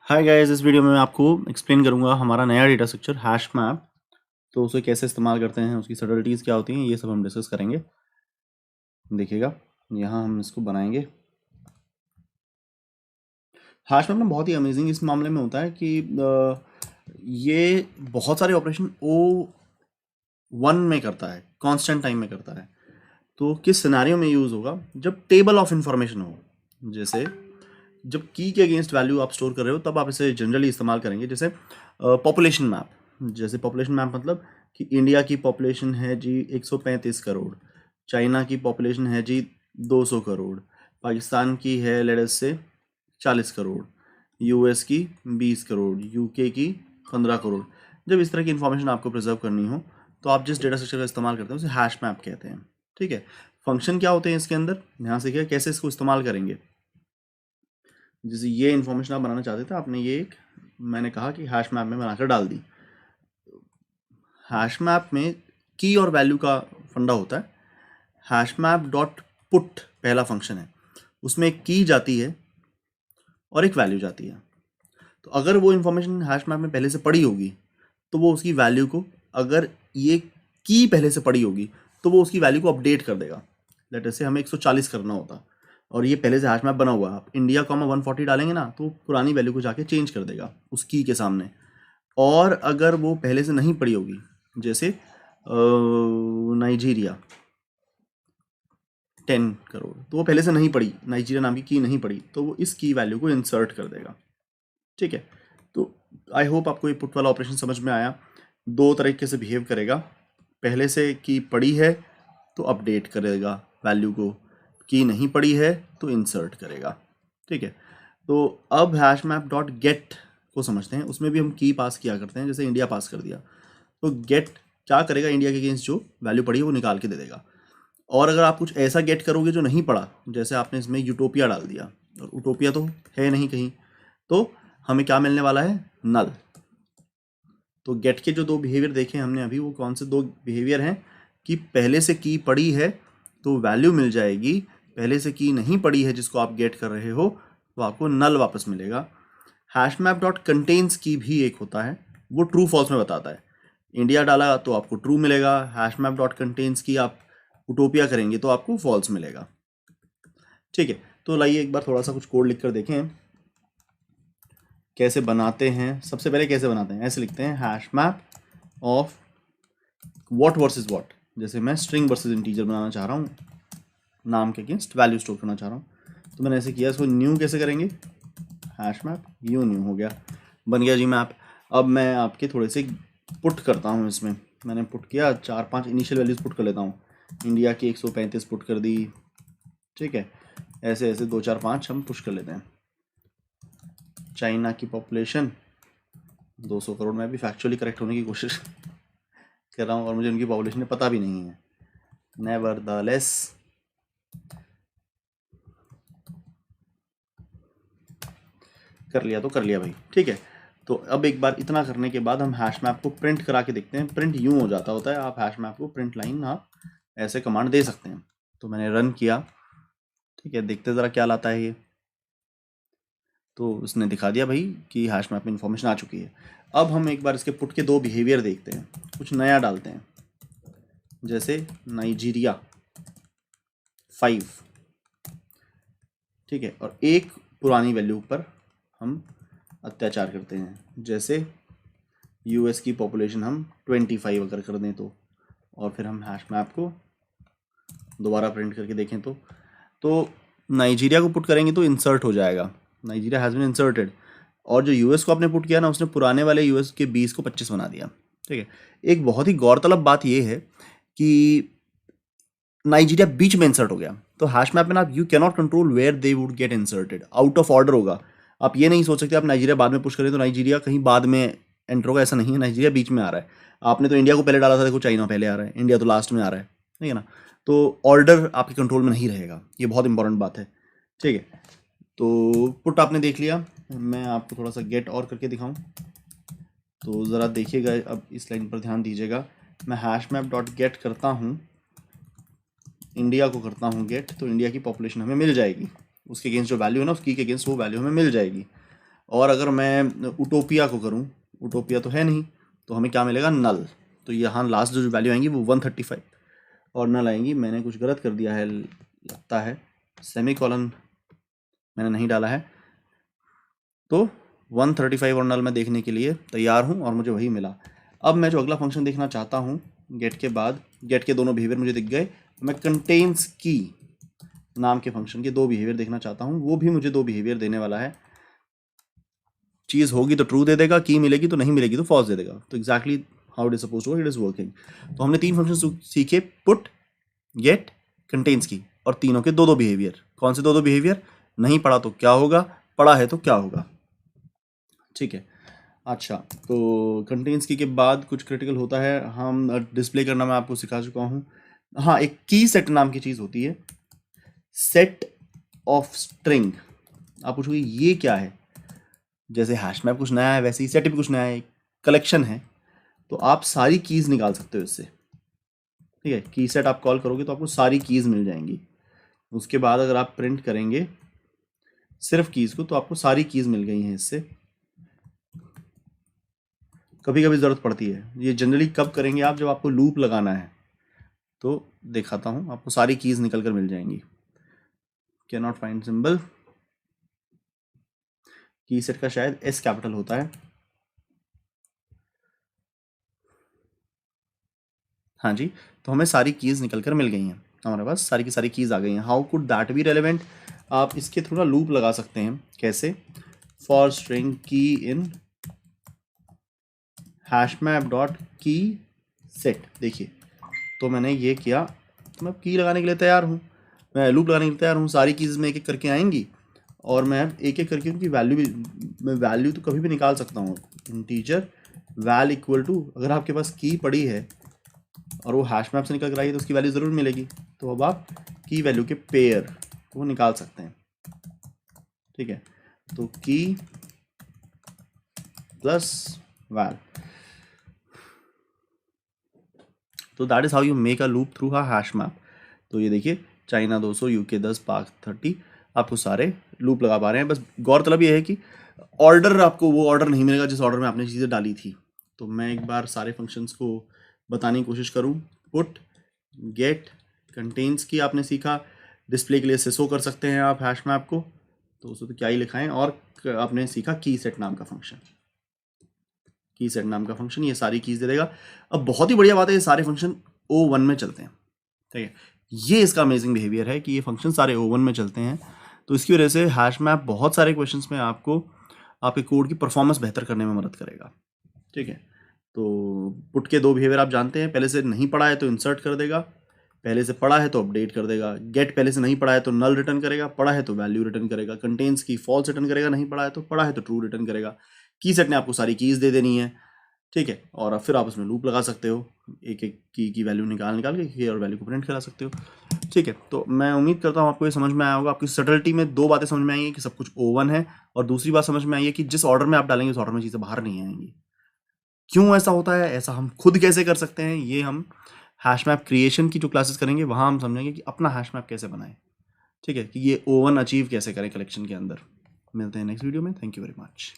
Hi guys, इस video में मैं आपको एक्सप्लेन करूंगा हमारा नया डेटा स्ट्रक्चर हैश मैप। तो उसे कैसे इस्तेमाल करते हैं, उसकी सटलिटीज़ क्या होती हैं, ये सब हम डिस्कस करेंगे। देखिएगा, यहाँ हम इसको बनाएंगे। हैश मैप ना बहुत ही अमेजिंग इस मामले में होता है कि ये बहुत सारे ऑपरेशन O1 में करता है, कांस्टेंट टाइम में करता है। तो किस सिनेरियो में यूज़ होगा? जब टेबल ऑफ इंफॉर्मेशन हो, जैसे जब की के अगेंस्ट वैल्यू आप स्टोर कर रहे हो तब आप इसे जनरली इस्तेमाल करेंगे। जैसे पॉपुलेशन मैप, जैसे पॉपुलेशन मैप मतलब कि इंडिया की पॉपुलेशन है जी 135 करोड़, चाइना की पॉपुलेशन है जी 200 करोड़, पाकिस्तान की है लेट अस से 40 करोड़, यूएस की 20 करोड़, यूके की 15 करोड़। जब इस तरह की इंफॉर्मेशन आपको प्रिजर्व करनी हो तो आप जिस डेटा स्ट्रक्चर का इस्तेमाल करते हैं उसे हैश मैप कहते हैं। ठीक है, फंक्शन क्या होते हैं इसके अंदर, ध्यान से देखिए कैसे इसको इस्तेमाल करेंगे। जैसे ये इन्फॉर्मेशन आप बनाना चाहते थे, आपने ये एक मैंने कहा कि हैश मैप में बनाकर डाल दी। हैश मैप में की और वैल्यू का फंडा होता है। हैश मैप डॉट पुट पहला फंक्शन है, उसमें एक की जाती है और एक वैल्यू जाती है। तो अगर वो इन्फॉर्मेशन हैश मैप में पहले से पड़ी होगी तो वो उसकी वैल्यू को, अगर ये की पहले से पड़ी होगी तो वो उसकी वैल्यू को अपडेट कर देगा। लेट से हमें 140 करना होता और ये पहले से हैश मैप बना हुआ है, आप इंडिया कॉमा 140 डालेंगे ना तो पुरानी वैल्यू को जाके चेंज कर देगा उस की के सामने। और अगर वो पहले से नहीं पड़ी होगी, जैसे नाइजीरिया 10 करोड़, तो वो पहले से नहीं पड़ी, नाइजीरिया नाम की नहीं पड़ी, तो वो इस की वैल्यू को इंसर्ट कर देगा। ठीक है, तो आई होप आपको ये पुट वाला ऑपरेशन समझ में आया। दो तरीके से बिहेव करेगा, पहले से की पड़ी है तो अपडेट करेगा वैल्यू को, की नहीं पड़ी है तो इंसर्ट करेगा। ठीक है, तो अब हैश मैप डॉट गेट को समझते हैं। उसमें भी हम की पास किया करते हैं, जैसे इंडिया पास कर दिया तो गेट क्या करेगा, इंडिया के अगेंस्ट जो वैल्यू पड़ी है वो निकाल के दे देगा। और अगर आप कुछ ऐसा गेट करोगे जो नहीं पड़ा, जैसे आपने इसमें यूटोपिया डाल दिया और यूटोपिया तो है नहीं कहीं, तो हमें क्या मिलने वाला है, नल। तो गेट के जो दो बिहेवियर देखे हमने अभी, वो कौन से दो बिहेवियर हैं कि पहले से की पड़ी है तो वैल्यू मिल जाएगी, पहले से की नहीं पड़ी है जिसको आप गेट कर रहे हो तो आपको नल वापस मिलेगा। हैश मैप डॉट कंटेन्स की भी एक होता है, वो ट्रू फॉल्स में बताता है। इंडिया डाला तो आपको ट्रू मिलेगा, हैश मैप डॉट कंटेन्स की आप उटोपिया करेंगे तो आपको फॉल्स मिलेगा। ठीक है, तो लाइए एक बार थोड़ा सा कुछ कोड लिख कर देखें कैसे बनाते हैं। सबसे पहले कैसे बनाते हैं, ऐसे लिखते हैं hash map of what versus what. जैसे मैं स्ट्रिंग वर्सेस इंटीजर बनाना चाह रहा हूँ, नाम के अगेंस्ट वैल्यू स्टोर करना चाह रहा हूँ, तो मैंने ऐसे किया। इसको न्यू कैसे करेंगे, हैश मैप यू न्यू हो गया, बन गया जी मैप। अब मैं आपके थोड़े से पुट करता हूँ इसमें। मैंने पुट किया, 4-5 इनिशियल वैल्यूज पुट कर लेता हूँ। इंडिया की 135 पुट कर दी। ठीक है, ऐसे ऐसे 2-4-5 हम पुश कर लेते हैं। चाइना की पॉपुलेशन 200 करोड़, मैं भी फैक्चुअली करेक्ट होने की कोशिश कर रहा हूँ और मुझे उनकी पॉपुलेशन पता भी नहीं है। नेवरदलेस कर लिया तो कर लिया भाई। ठीक है, तो अब एक बार इतना करने के बाद हम हैश मैप को प्रिंट करा के देखते हैं। प्रिंट यूं हो जाता होता है, आप हैश मैप को प्रिंट लाइन आप ऐसे कमांड दे सकते हैं। तो मैंने रन किया, ठीक है, देखते ज़रा क्या लाता है ये। तो उसने दिखा दिया भाई कि हैश मैप में इंफॉर्मेशन आ चुकी है। अब हम एक बार इसके पुट के दो बिहेवियर देखते हैं, कुछ नया डालते हैं। जैसे नाइजीरिया 5, ठीक है, और एक पुरानी वैल्यू पर हम अत्याचार करते हैं। जैसे यूएस की पॉपुलेशन हम 25 अगर कर दें और फिर हम हैश मैप को दोबारा प्रिंट करके देखें तो नाइजीरिया को पुट करेंगे तो इंसर्ट हो जाएगा, नाइजीरिया हैज़ बीन इंसर्टेड। और जो यूएस को आपने पुट किया ना, उसने पुराने वाले यूएस के 20 को 25 बना दिया। ठीक है, एक बहुत ही गौरतलब बात यह है कि नाइजीरिया बीच में इंसर्ट हो गया। तो हैश मैप में ना आप you cannot control where they would get inserted, out of order होगा। आप ये नहीं सोच सकते आप नाइजीरिया बाद में पुश करें तो नाइजीरिया कहीं बाद में एंटर होगा, ऐसा नहीं है। नाइजीरिया बीच में आ रहा है। आपने तो इंडिया को पहले डाला था, देखो चाइना पहले आ रहा है, इंडिया तो लास्ट में आ रहा है, ठीक है ना। तो ऑर्डर आपके कंट्रोल में नहीं रहेगा, ये बहुत इंपॉर्टेंट बात है। ठीक है, तो पुट आपने देख लिया, मैं आपको थोड़ा सा गेट और करके दिखाऊं तो ज़रा देखिएगा। अब इस लाइन पर ध्यान दीजिएगा, मैं हैश मैप डॉट गेट करता हूँ, इंडिया को करता हूँ गेट, तो इंडिया की पॉपुलेशन हमें मिल जाएगी, उसके अगेंस्ट जो वैल्यू है ना, उसकी के अगेंस्ट वो वैल्यू हमें मिल जाएगी। और अगर मैं उटोपिया को करूँ, उटोपिया तो है नहीं, तो हमें क्या मिलेगा, नल। तो यहाँ लास्ट जो वैल्यू आएंगी वो 135 और नल आएंगी। मैंने कुछ गलत कर दिया है लगता है, सेमीकोलन मैंने नहीं डाला है। तो 135 और नल मैं देखने के लिए तैयार हूँ और मुझे वही मिला। अब मैं जो अगला फंक्शन देखना चाहता हूँ गेट के बाद, गेट के दोनों बिहेवियर मुझे दिख गए, मैं कंटेन्स की नाम के फंक्शन के 2 बिहेवियर देखना चाहता हूँ। वो भी मुझे 2 बिहेवियर देने वाला है। चीज़ होगी तो ट्रू दे देगा, की मिलेगी तो नहीं मिलेगी तो फॉल्स दे देगा। तो exactly how it is suppose to work, it is working. तो हमने 3 फंक्शन सीखे, पुट, गेट, कंटेन्स की, और तीनों के 2-2 बिहेवियर। कौन से 2-2 बिहेवियर, नहीं पढ़ा तो क्या होगा, पढ़ा है तो क्या होगा। ठीक है, अच्छा, तो कंटेन्स की के बाद कुछ क्रिटिकल होता है, हम डिस्प्ले करना मैं आपको सिखा चुका हूँ। हाँ, एक की सेट नाम की चीज़ होती है, सेट ऑफ स्ट्रिंग। आप पूछोगे ये क्या है, जैसे हैश मैप कुछ नया है वैसे ही सेट भी कुछ नया है, कलेक्शन है। तो आप सारी कीज़ निकाल सकते हो इससे। ठीक है, की सेट आप कॉल करोगे तो आपको सारी कीज़ मिल जाएंगी। उसके बाद अगर आप प्रिंट करेंगे सिर्फ कीज़ को तो आपको सारी कीज़ मिल गई हैं इससे। कभी कभी ज़रूरत पड़ती है, ये जनरली कब करेंगे आप, जब आपको लूप लगाना है। तो दिखाता हूँ, आपको सारी कीज़ निकल कर मिल जाएंगी। कैन नॉट फाइंड सिंबल, की सेट का शायद एस कैपिटल होता है। हाँ जी, तो हमें सारी कीज़ निकल कर मिल गई हैं, हमारे पास सारी की सारी कीज़ आ गई हैं। How could that B relevant, आप इसके थ्रू ना लूप लगा सकते हैं। कैसे, फॉर स्ट्रिंग की इन हैशमैप डॉट की सेट। देखिए, तो मैंने ये किया, तो मैं की लगाने के लिए तैयार हूँ, मैं लूप लगाने के लिए तैयार हूँ। सारी कीज़ में एक एक करके आएंगी और मैं एक एक करके उनकी वैल्यू भी, मैं वैल्यू तो कभी भी निकाल सकता हूँ। इंटीजर वैल इक्वल टू, अगर आपके पास की पड़ी है और वो हैश मैप से निकल कर आई है तो उसकी वैल्यू ज़रूर मिलेगी। तो अब आप की वैल्यू के पेयर को निकाल सकते हैं। ठीक है, तो की प्लस वैल, तो that is how you make a loop through a hash map. तो ये देखिए, चाइना 200, यूके 10, पाक 30, आपको सारे लूप लगा पा रहे हैं। बस गौरतलब ये है कि ऑर्डर, आपको वो ऑर्डर नहीं मिलेगा जिस ऑर्डर में आपने चीज़ें डाली थी। तो मैं एक बार सारे फंक्शंस को बताने की कोशिश करूँ। पुट, गेट, कंटेन्स की आपने सीखा, डिस्प्ले के लिए सिसो कर सकते हैं आप हैश मैप को, तो उसको तो क्या ही लिखाएं। और आपने सीखा की सेट नाम का फंक्शन, की सेट नाम का फंक्शन ये सारी कीज़ दे देगा। अब बहुत ही बढ़िया बात है, ये सारे फंक्शन O1 में चलते हैं। ठीक है, ये इसका अमेजिंग बिहेवियर है कि ये फंक्शन सारे O1 में चलते हैं। तो इसकी वजह से हैश मैप बहुत सारे क्वेश्चंस में आपको आपके कोड की परफॉर्मेंस बेहतर करने में मदद करेगा। ठीक है, तो पुट के 2 बिहेवियर आप जानते हैं, पहले से नहीं पढ़ा है तो इंसर्ट कर देगा, पहले से पढ़ा है तो अपडेट कर देगा। गेट पहले से नहीं पढ़ा है तो नल रिटर्न करेगा, पढ़ा है तो वैल्यू रिटर्न करेगा। कंटेन्स की फॉल्स रिटर्न करेगा, नहीं पढ़ा है तो, पढ़ा है तो ट्रू रिटर्न करेगा। की सेट ने आपको सारी कीज़ दे देनी है। ठीक है, और फिर आप उसमें लूप लगा सकते हो, एक एक की वैल्यू निकाल के और वैल्यू को प्रिंट करा सकते हो। ठीक है, तो मैं उम्मीद करता हूँ आपको ये समझ में आया होगा। आपकी सटलिटी में 2 बातें समझ में आई है कि सब कुछ O1 है, और दूसरी बात समझ में आई है कि जिस ऑर्डर में आप डालेंगे उस ऑर्डर में चीज़ें बाहर नहीं आएंगी। क्यों ऐसा होता है, ऐसा हम खुद कैसे कर सकते हैं, ये हम हैश मैप क्रिएशन की जो क्लासेस करेंगे वहाँ हम समझेंगे कि अपना हैश मैप कैसे बनाएं। ठीक है, कि ये O1 अचीव कैसे करें कलेक्शन के अंदर। मिलते हैं नेक्स्ट वीडियो में। Thank you very much.